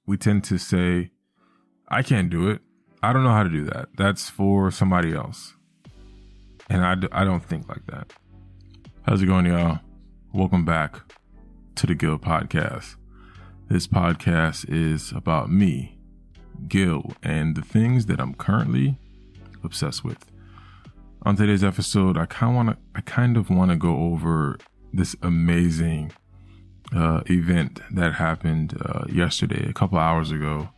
we tend to say, I can't do it. I don't know how to do that. That's for somebody else. And I don't think like that. How's it going, y'all? Welcome back to the Gil Podcast. This podcast is about me, Gil, and the things that I'm currently obsessed with. On today's episode, I kind of want to go over this amazing event that happened yesterday, a couple hours ago.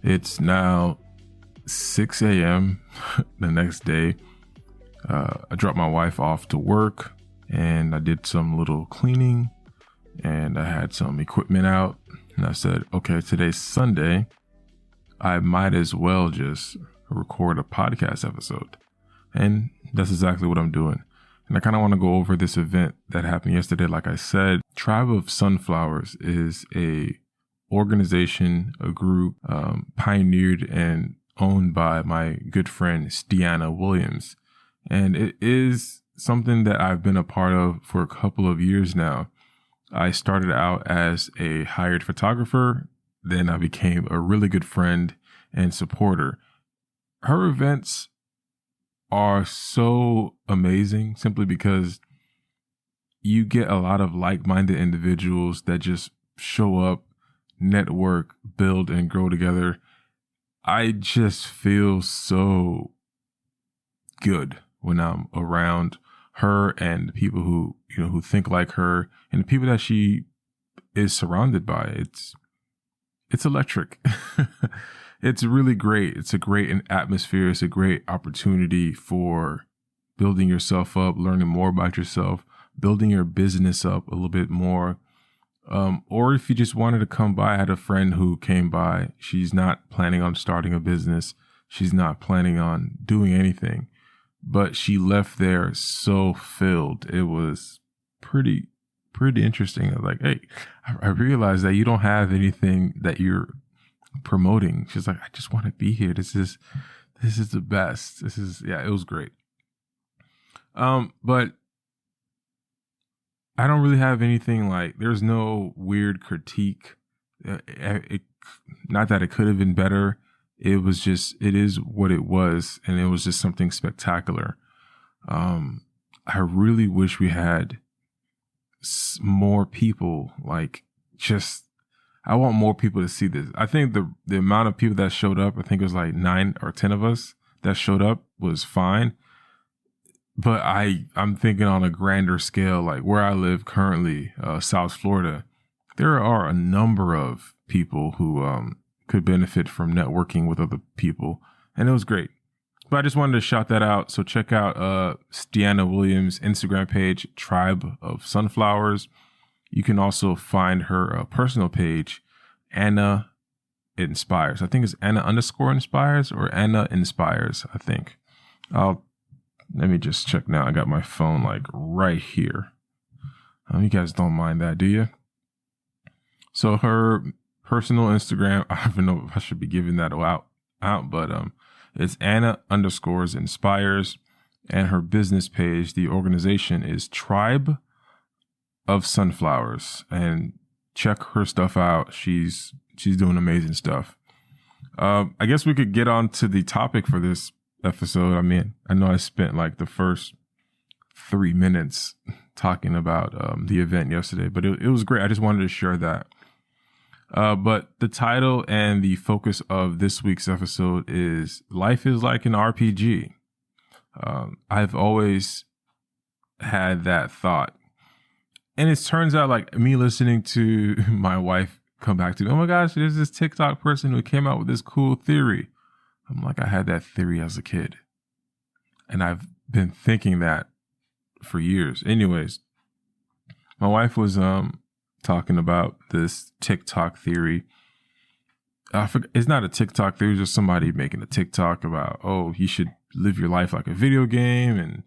It's now 6 a.m. the next day. I dropped my wife off to work and I did some little cleaning and I had some equipment out and I said, okay, today's Sunday. I might as well just record a podcast episode. And that's exactly what I'm doing. And I kind of want to go over this event that happened yesterday. Like I said, Tribe of Sunflowers is a organization, a group pioneered and owned by my good friend, Stiana Williams. And it is something that I've been a part of for a couple of years now. I started out as a hired photographer. Then I became a really good friend and supporter. Her events are so amazing simply because you get a lot of like-minded individuals that just show up, network, build, and grow together. I just feel so good when I'm around her and the people who think like her and the people that she is surrounded by. It's electric. It's really great. It's a great atmosphere. It's a great opportunity for building yourself up, learning more about yourself, building your business up a little bit more. Or if you just wanted to come by, I had a friend who came by. She's not planning on starting a business. She's not planning on doing anything, but she left there so filled. It was pretty interesting. I was like, hey, I realized that you don't have anything that you're promoting. She's like, I just want to be here. This is the best. It was great. But I don't really have anything like, there's no weird critique. Not that it could have been better. It is what it was. And it was just something spectacular. I really wish we had more people I want more people to see this. I think the amount of people that showed up, I think it was like 9 or 10 of us that showed up was fine. But I'm thinking on a grander scale, like where I live currently, South Florida, there are a number of people who could benefit from networking with other people. And it was great. But I just wanted to shout that out. So check out Stiana Williams' Instagram page, Tribe of Sunflowers. You can also find her personal page, Anna Inspires. I think it's Anna_Inspires or Anna Inspires, I think. Let me just check now. I got my phone like right here. You guys don't mind that, do you? So her personal Instagram, I don't know if I should be giving that out, but it's Anna_Inspires. And her business page, the organization is Tribe of Sunflowers, and check her stuff out. She's doing amazing stuff. I guess we could get on to the topic for this episode. I mean, I know I spent like the first 3 minutes talking about the event yesterday, but it was great. I just wanted to share that. But the title and the focus of this week's episode is Life is Like an RPG. I've always had that thought. And it turns out like me listening to my wife come back to me, oh my gosh, there's this TikTok person who came out with this cool theory. I'm like, I had that theory as a kid. And I've been thinking that for years. Anyways, my wife was talking about this TikTok theory. It's not a TikTok theory, it's just somebody making a TikTok about, oh, you should live your life like a video game and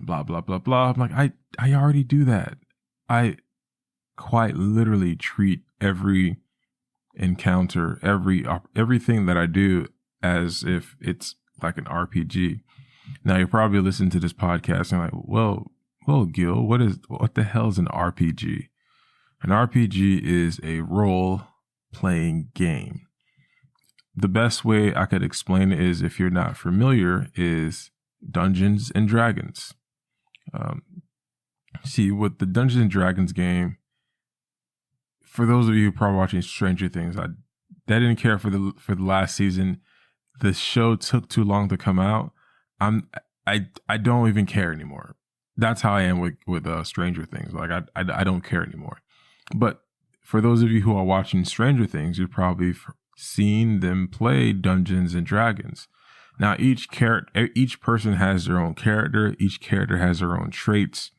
blah, blah, blah, blah. I'm like, I already do that. I quite literally treat every encounter, everything that I do as if it's like an RPG. Now you're probably listening to this podcast and like, well, Gil, what the hell is an RPG? An RPG is a role playing game. The best way I could explain it is, if you're not familiar, is Dungeons and Dragons. See, with the Dungeons and Dragons game, for those of you who are probably watching Stranger Things, I didn't care for the last season. The show took too long to come out. I don't even care anymore. That's how I am with Stranger Things. Like I don't care anymore. But for those of you who are watching Stranger Things, you've probably seen them play Dungeons and Dragons. Now each person has their own character. Each character has their own traits.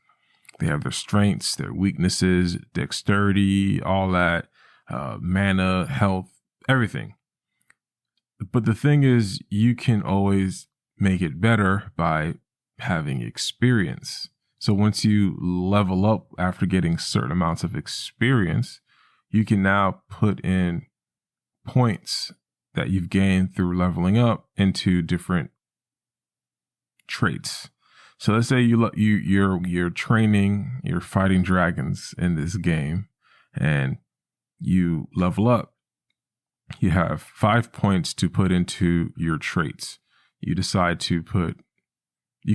They have their strengths, their weaknesses, dexterity, all that, mana, health, everything. But the thing is, you can always make it better by having experience. So once you level up after getting certain amounts of experience, you can now put in points that you've gained through leveling up into different traits. So let's say you're training, you're fighting dragons in this game, and you level up. You have 5 points to put into your traits. You decide you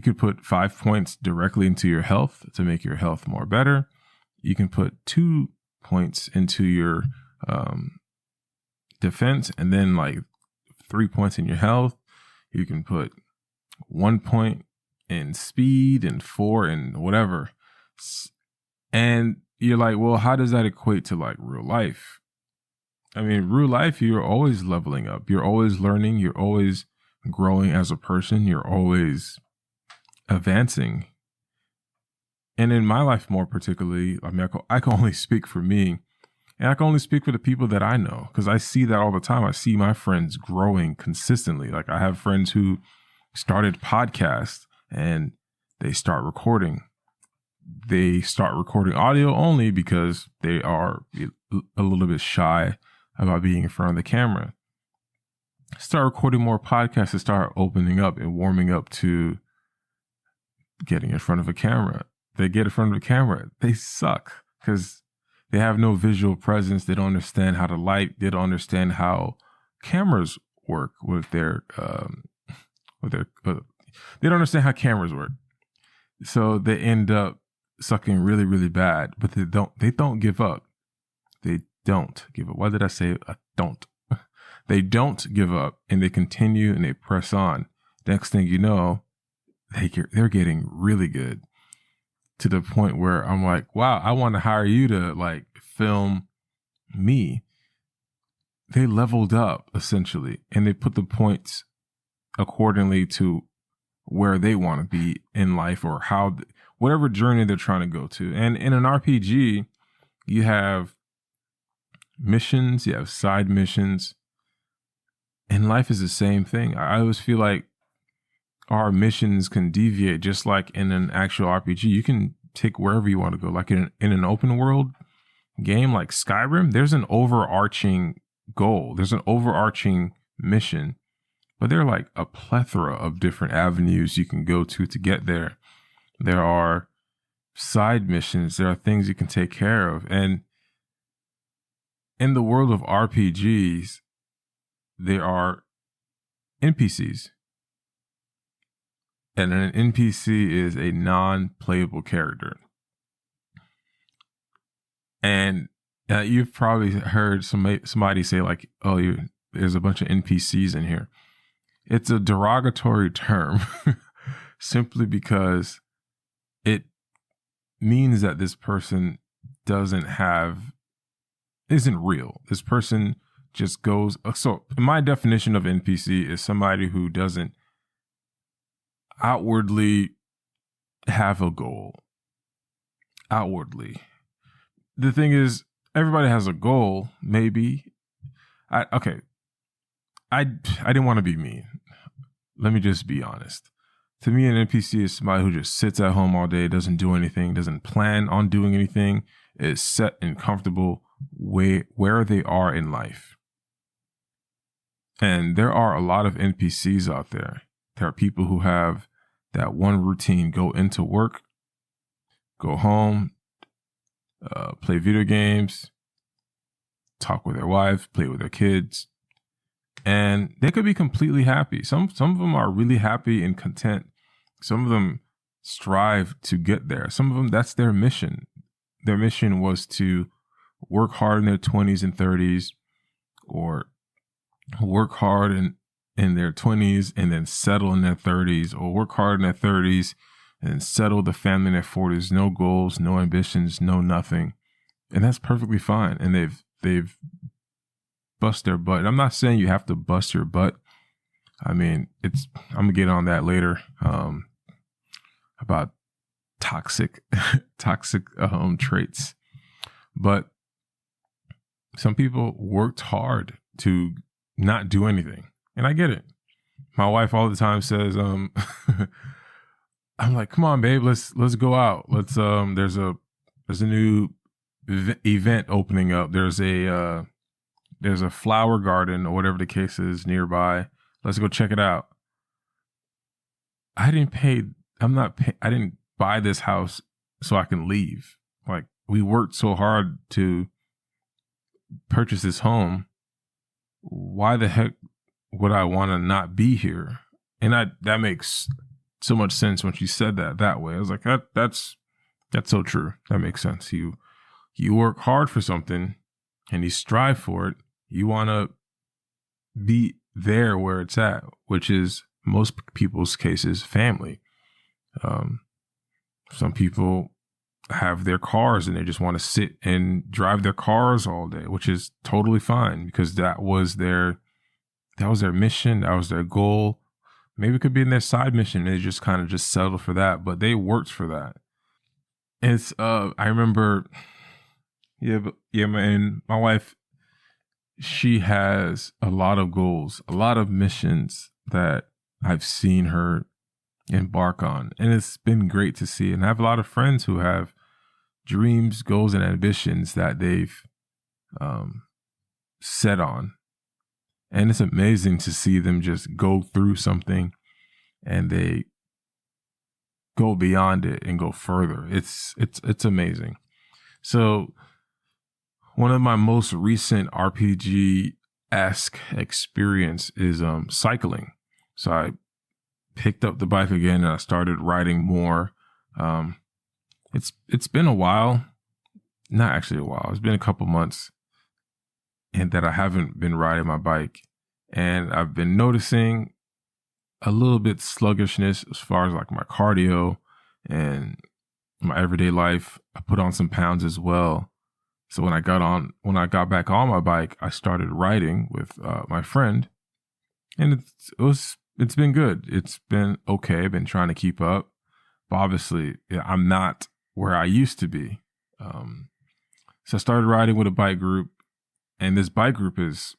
could put 5 points directly into your health to make your health more better. You can put 2 points into your defense, and then like 3 points in your health. You can put 1 point in speed and 4 in whatever. And you're like, well, how does that equate to like real life? I mean, real life, you're always leveling up. You're always learning. You're always growing as a person. You're always advancing. And in my life, more particularly, I mean, I can only speak for me, and I can only speak for the people that I know, because I see that all the time. I see my friends growing consistently. Like I have friends who started podcasts and they start recording. They start recording audio only because they are a little bit shy about being in front of the camera. Start recording more podcasts and start opening up and warming up to getting in front of a camera. They get in front of the camera, they suck because they have no visual presence. They don't understand how to light. They don't understand how cameras work with their they don't understand how cameras work. So they end up sucking really, really bad, but they don't give up. They don't give up. Why did I say don't? They don't give up, and they continue and they press on. Next thing you know, they're getting really good, to the point where I'm like, wow, I want to hire you to like film me. They leveled up essentially, and they put the points accordingly to where they want to be in life, or whatever journey they're trying to go to. And in an RPG, you have missions, you have side missions, and life is the same thing. I always feel like our missions can deviate, just like in an actual RPG. You can take wherever you want to go. Like in an open world game like Skyrim, there's an overarching goal. There's an overarching mission, but there are like a plethora of different avenues you can go to get there. There are side missions. There are things you can take care of. And in the world of RPGs, there are NPCs. And an NPC is a non-playable character. And you've probably heard somebody say like, oh, there's a bunch of NPCs in here. It's a derogatory term simply because it means that this person isn't real. This person just goes. So my definition of NPC is somebody who doesn't outwardly have a goal. Outwardly. The thing is, everybody has a goal, maybe. I didn't want to be mean. Let me just be honest. To me, an NPC is somebody who just sits at home all day, doesn't do anything, doesn't plan on doing anything, is set and comfortable where they are in life. And there are a lot of NPCs out there. There are people who have that one routine: go into work, go home, play video games, talk with their wife, play with their kids, and they could be completely happy. Some of them are really happy and content. Some of them strive to get there. Some of them, that's their mission. Their mission was to work hard in their 20s and 30s, or work hard in their 20s and then settle in their 30s, or work hard in their 30s and then settle the family in their 40s. No goals, no ambitions, no nothing. And that's perfectly fine. And they've bust their butt. And I'm not saying you have to bust your butt. I mean, I'm gonna get on that later, about toxic traits. But some people worked hard to not do anything. And I get it. My wife all the time says, I'm like, come on, babe, let's go out. Let's, there's a new event opening up. There's a flower garden or whatever the case is nearby. Let's go check it out. I didn't buy this house so I can leave. Like, we worked so hard to purchase this home. Why the heck would I want to not be here? And that makes so much sense when she said that way. I was like, that's so true. That makes sense. You work hard for something and you strive for it. You want to be there where it's at, which is most people's cases, family. Some people have their cars and they just want to sit and drive their cars all day, which is totally fine because that was their mission. That was their goal. Maybe it could be in their side mission. They just kind of just settled for that, but they worked for that. It's, I remember, man, my wife, she has a lot of goals, a lot of missions that I've seen her embark on. And it's been great to see. And I have a lot of friends who have dreams, goals, and ambitions that they've set on. And it's amazing to see them just go through something and they go beyond it and go further. It's amazing. So one of my most recent RPG-esque experience is cycling. So I picked up the bike again and I started riding more. It's been a while, not actually a while. It's been a couple months and that I haven't been riding my bike, and I've been noticing a little bit sluggishness as far as like my cardio and my everyday life. I put on some pounds as well. So when I got back on my bike, I started riding with my friend, and it's been good. It's been okay. I've been trying to keep up, but obviously I'm not where I used to be. So I started riding with a bike group, and this bike group is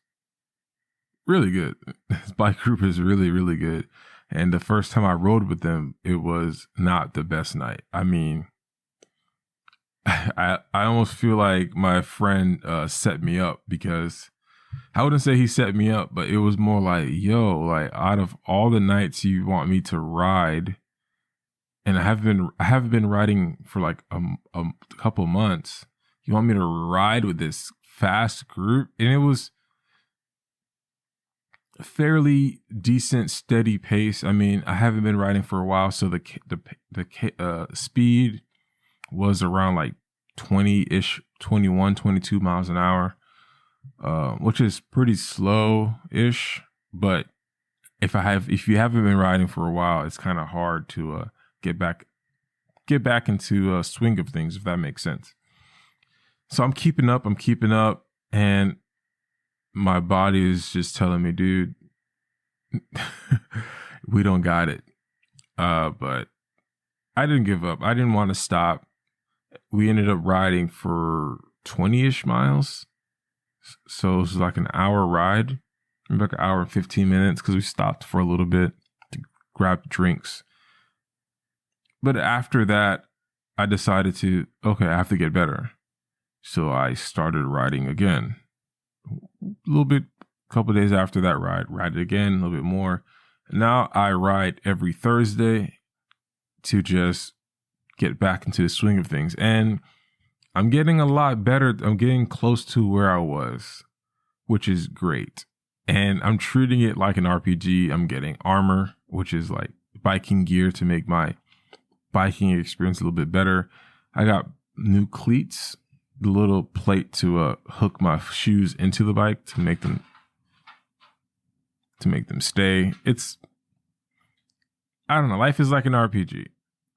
really good. This bike group is really, really good. And the first time I rode with them, it was not the best night. I mean, I almost feel like my friend set me up, because I wouldn't say he set me up, but it was more like, yo, like out of all the nights you want me to ride, and I haven't been riding for like a couple months, you want me to ride with this fast group? And it was a fairly decent, steady pace. I mean, I haven't been riding for a while, so the speed was around like 20-ish, 21, 22 miles an hour, which is pretty slow-ish. But if you haven't been riding for a while, it's kind of hard to get back into a swing of things, if that makes sense. So I'm keeping up, and my body is just telling me, dude, we don't got it. But I didn't give up. I didn't want to stop. We ended up riding for 20-ish miles. So it was like an hour ride, maybe like an hour and 15 minutes, because we stopped for a little bit to grab drinks. But after that, I decided I have to get better. So I started riding again. A little bit, a couple of days after that ride it again, a little bit more. Now I ride every Thursday to just get back into the swing of things. And I'm getting a lot better. I'm getting close to where I was, which is great. And I'm treating it like an RPG. I'm getting armor, which is like biking gear to make my biking experience a little bit better. I got new cleats, the little plate to hook my shoes into the bike to make them stay. I don't know. Life is like an RPG.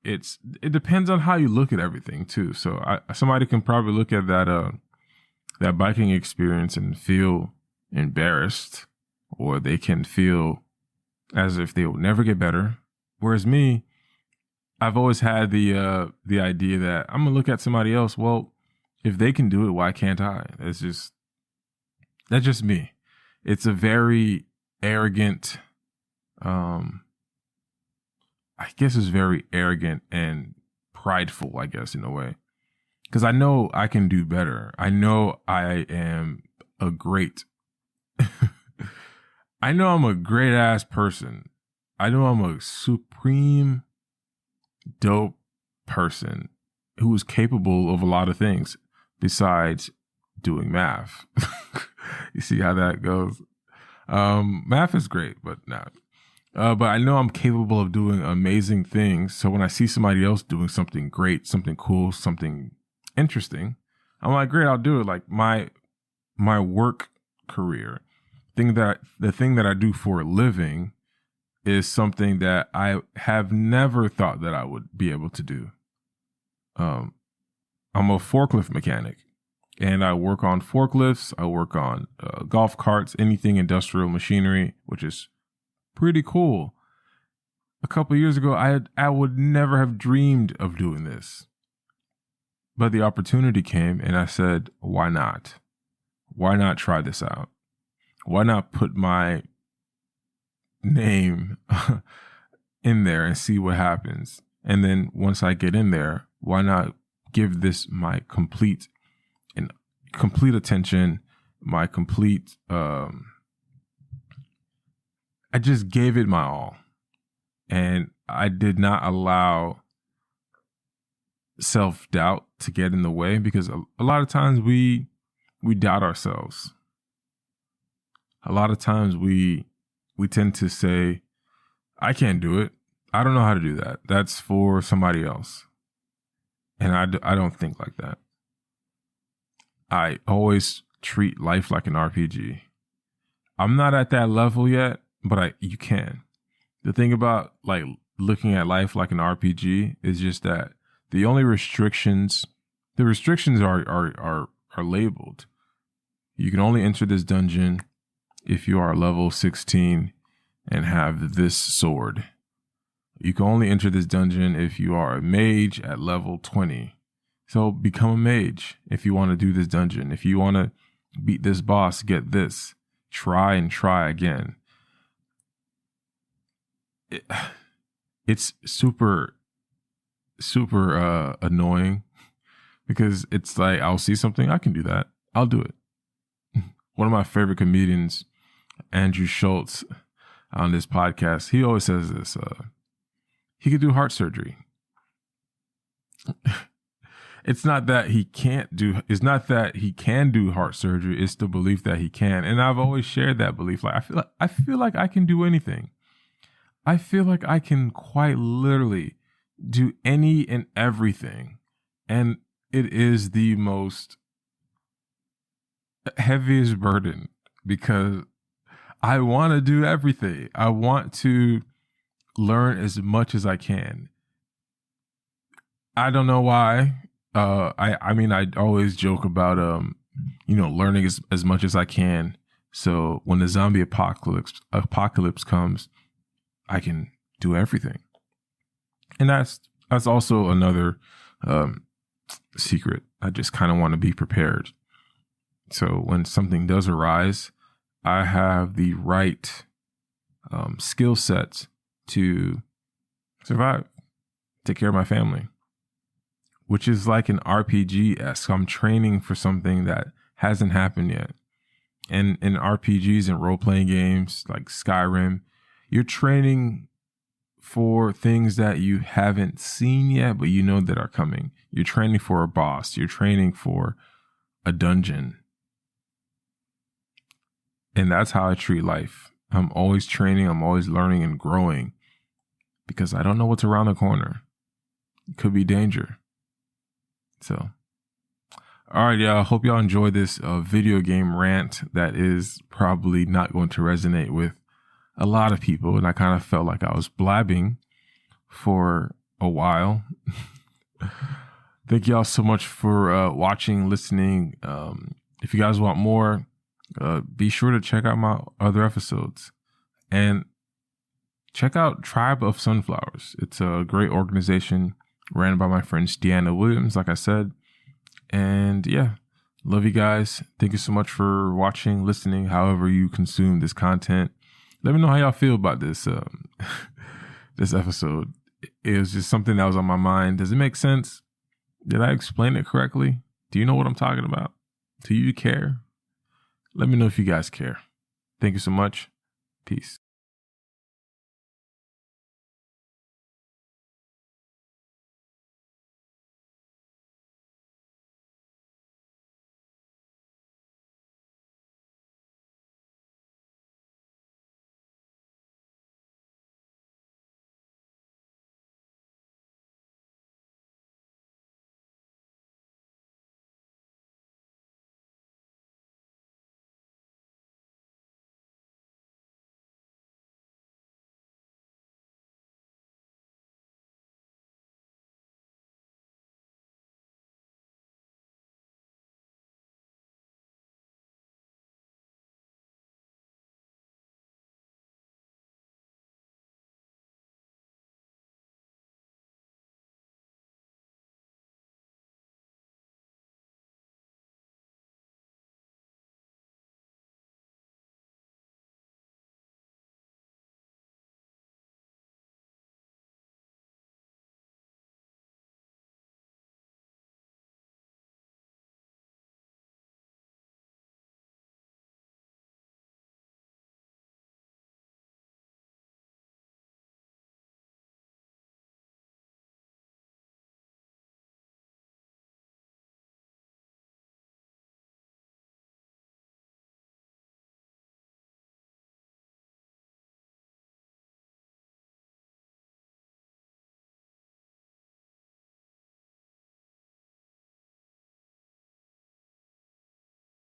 It depends on how you look at everything too. So somebody can probably look at that biking experience and feel embarrassed, or they can feel as if they will never get better. Whereas me, I've always had the idea that I'm gonna look at somebody else. Well, if they can do it, why can't I? That's just me. It's a very arrogant, I guess it's very arrogant and prideful, I guess, in a way. Because I know I can do better. I know I am a great, I know I'm a great ass person. I know I'm a supreme dope person who is capable of a lot of things besides doing math. You see how that goes? Math is great, but not. But I know I'm capable of doing amazing things. So when I see somebody else doing something great, something cool, something interesting, I'm like, great, I'll do it. Like my work career, the thing that I do for a living is something that I have never thought that I would be able to do. I'm a forklift mechanic, and I work on forklifts. I work on golf carts, anything industrial machinery, which is pretty cool. A couple years ago, I would never have dreamed of doing this. But the opportunity came and I said, why not? Why not try this out? Why not put my name in there and see what happens? And then once I get in there, why not give this my complete attention, my complete I just gave it my all, and I did not allow self-doubt to get in the way, because a lot of times we doubt ourselves. A lot of times we tend to say, I can't do it. I don't know how to do that. That's for somebody else. And I don't think like that. I always treat life like an RPG. I'm not at that level yet, but you can. The thing about like looking at life like an RPG is just that the restrictions are labeled. You can only enter this dungeon if you are level 16 and have this sword. You can only enter this dungeon if you are a mage at level 20. So become a mage if you want to do this dungeon. If you want to beat this boss, get this. Try and try again. It's super annoying, because it's like, I'll see something, I can do that, I'll do it. One of my favorite comedians, Andrew Schultz, on this podcast, he always says this, he could do heart surgery. It's not that he can do heart surgery, it's the belief that he can. And I've always shared that belief. Like I feel like I can do anything. I feel like I can quite literally do any and everything. And it is the most heaviest burden, because I want to do everything. I want to learn as much as I can. I don't know why. I mean, I always joke about, learning as much as I can. So when the zombie apocalypse comes, I can do everything. And that's also another secret. I just kind of want to be prepared. So when something does arise, I have the right skill sets to survive, take care of my family, which is like an RPG-esque. I'm training for something that hasn't happened yet. And in RPGs and role-playing games like Skyrim, you're training for things that you haven't seen yet, but you know that are coming. You're training for a boss. You're training for a dungeon. And that's how I treat life. I'm always training. I'm always learning and growing because I don't know what's around the corner. It could be danger. So, all right, y'all. Hope y'all enjoyed this video game rant that is probably not going to resonate with a lot of people. And I kind of felt like I was blabbing for a while. Thank y'all so much for watching, listening. If you guys want more, be sure to check out my other episodes and check out Tribe of Sunflowers. It's a great organization ran by my friend Deanna Williams, like I said. And yeah, love you guys. Thank you so much for watching, listening, however you consume this content. Let me know how y'all feel about this this episode. It was just something that was on my mind. Does it make sense? Did I explain it correctly? Do you know what I'm talking about? Do you care? Let me know if you guys care. Thank you so much. Peace.